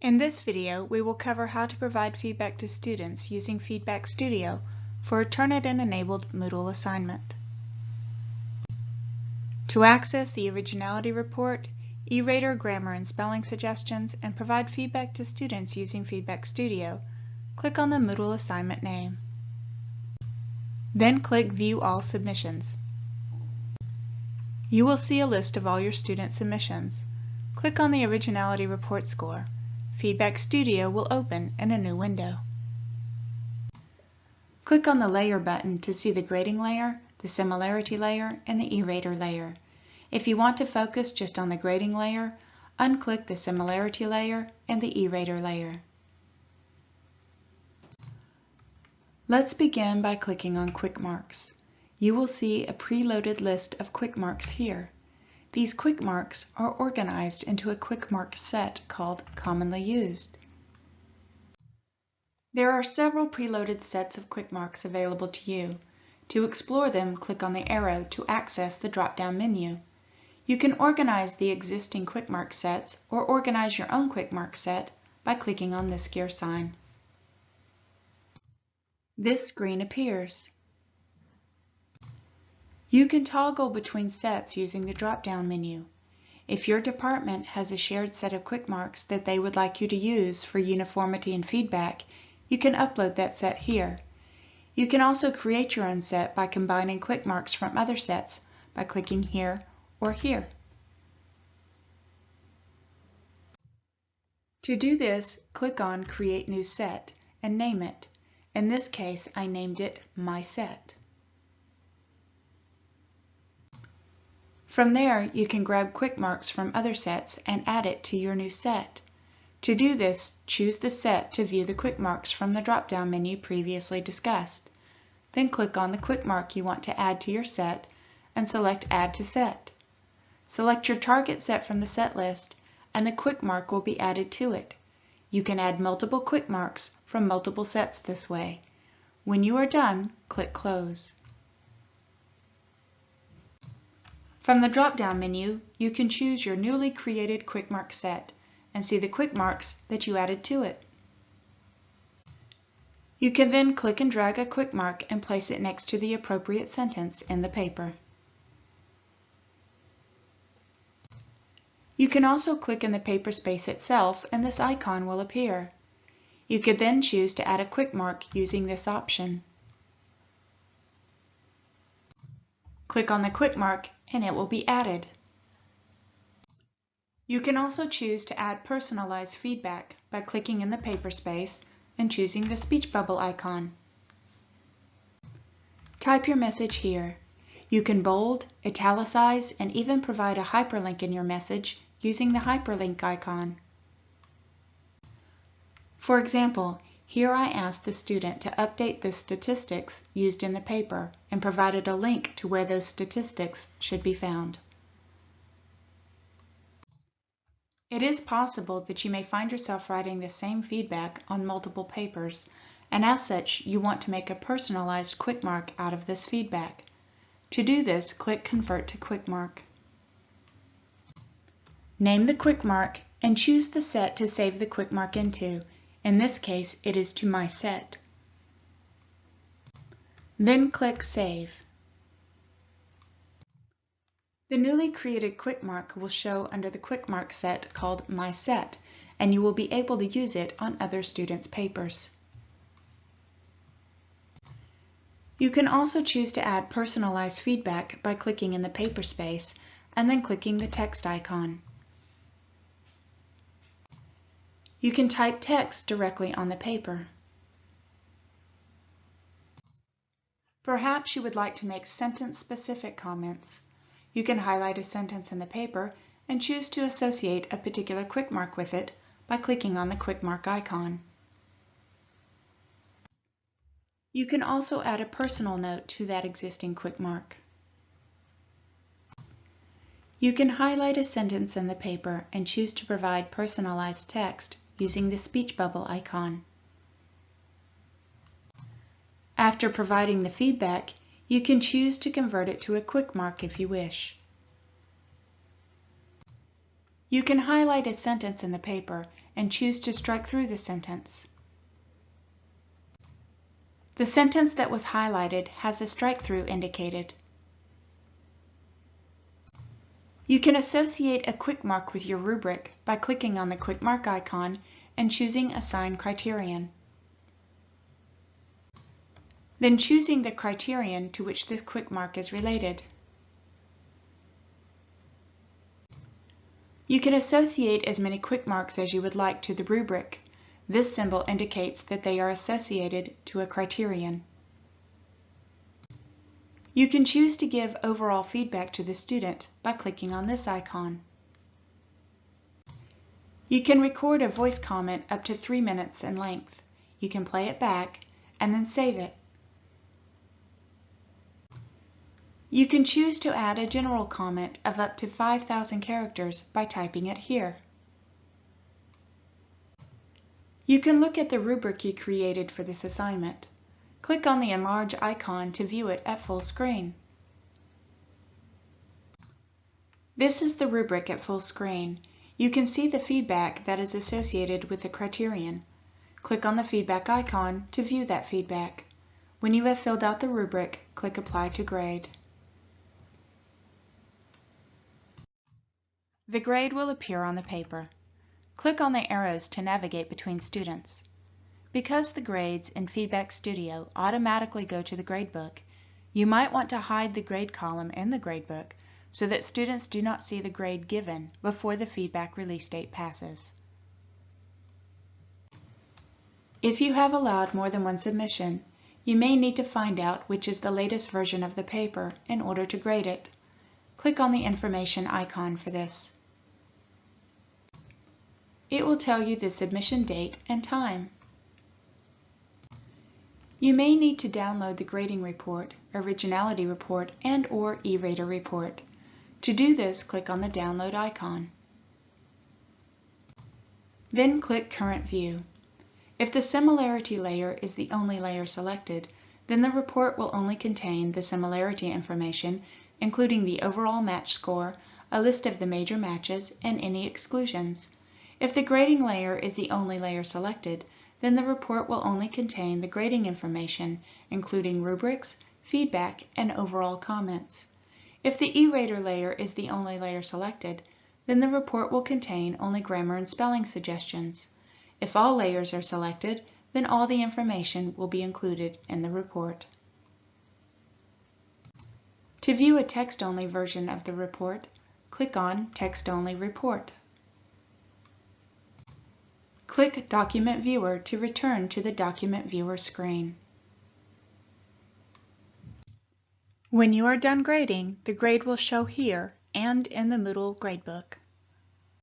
In this video, we will cover how to provide feedback to students using Feedback Studio for a Turnitin-enabled Moodle assignment. To access the Originality Report, e-rater grammar and spelling suggestions, and provide feedback to students using Feedback Studio, click on the Moodle assignment name. Then click View All Submissions. You will see a list of all your student submissions. Click on the Originality Report score. Feedback Studio will open in a new window. Click on the Layer button to see the grading layer, the similarity layer, and the e-rater layer. If you want to focus just on the grading layer, unclick the similarity layer and the e-rater layer. Let's begin by clicking on Quick Marks. You will see a preloaded list of quick marks here. These quick marks are organized into a quick mark set called Commonly Used. There are several preloaded sets of quick marks available to you. To explore them, click on the arrow to access the drop-down menu. You can organize the existing quick mark sets or organize your own quick mark set by clicking on this gear sign. This screen appears. You can toggle between sets using the drop-down menu. If your department has a shared set of quick marks that they would like you to use for uniformity and feedback, you can upload that set here. You can also create your own set by combining quick marks from other sets by clicking here or here. To do this, click on Create New Set and name it. In this case, I named it My Set. From there, you can grab quick marks from other sets and add it to your new set. To do this, choose the set to view the quick marks from the drop-down menu previously discussed. Then click on the quick mark you want to add to your set and select Add to Set. Select your target set from the set list and the quick mark will be added to it. You can add multiple quick marks from multiple sets this way. When you are done, click Close. From the drop-down menu, you can choose your newly created quick mark set and see the quick marks that you added to it. You can then click and drag a quick mark and place it next to the appropriate sentence in the paper. You can also click in the paper space itself and this icon will appear. You could then choose to add a quick mark using this option. Click on the quick mark and it will be added. You can also choose to add personalized feedback by clicking in the paper space and choosing the speech bubble icon. Type your message here. You can bold, italicize, and even provide a hyperlink in your message using the hyperlink icon. For example, here I asked the student to update the statistics used in the paper and provided a link to where those statistics should be found. It is possible that you may find yourself writing the same feedback on multiple papers, and as such, you want to make a personalized quick mark out of this feedback. To do this, click Convert to Quick Mark. Name the quick mark and choose the set to save the quick mark into. In this case, it is to My Set. Then click Save. The newly created quick mark will show under the quick mark set called My Set, and you will be able to use it on other students' papers. You can also choose to add personalized feedback by clicking in the paper space and then clicking the text icon. You can type text directly on the paper. Perhaps you would like to make sentence-specific comments. You can highlight a sentence in the paper and choose to associate a particular quick mark with it by clicking on the quick mark icon. You can also add a personal note to that existing quick mark. You can highlight a sentence in the paper and choose to provide personalized text using the speech bubble icon. After providing the feedback, you can choose to convert it to a quick mark if you wish. You can highlight a sentence in the paper and choose to strike through the sentence. The sentence that was highlighted has a strike through indicated. You can associate a quick mark with your rubric by clicking on the quick mark icon and choosing Assign Criterion. Then choosing the criterion to which this quick mark is related. You can associate as many quick marks as you would like to the rubric. This symbol indicates that they are associated to a criterion. You can choose to give overall feedback to the student by clicking on this icon. You can record a voice comment up to 3 minutes in length. You can play it back and then save it. You can choose to add a general comment of up to 5,000 characters by typing it here. You can look at the rubric you created for this assignment. Click on the enlarge icon to view it at full screen. This is the rubric at full screen. You can see the feedback that is associated with the criterion. Click on the feedback icon to view that feedback. When you have filled out the rubric, click Apply to Grade. The grade will appear on the paper. Click on the arrows to navigate between students. Because the grades in Feedback Studio automatically go to the gradebook, you might want to hide the grade column in the gradebook so that students do not see the grade given before the feedback release date passes. If you have allowed more than one submission, you may need to find out which is the latest version of the paper in order to grade it. Click on the information icon for this. It will tell you the submission date and time. You may need to download the grading report, originality report, and/or E-Rater report. To do this, click on the download icon. Then click Current View. If the similarity layer is the only layer selected, then the report will only contain the similarity information, including the overall match score, a list of the major matches, and any exclusions. If the grading layer is the only layer selected, then the report will only contain the grading information, including rubrics, feedback, and overall comments. If the E-Rater layer is the only layer selected, then the report will contain only grammar and spelling suggestions. If all layers are selected, then all the information will be included in the report. To view a text-only version of the report, click on Text-Only Report. Click Document Viewer to return to the Document Viewer screen. When you are done grading, the grade will show here and in the Moodle Gradebook.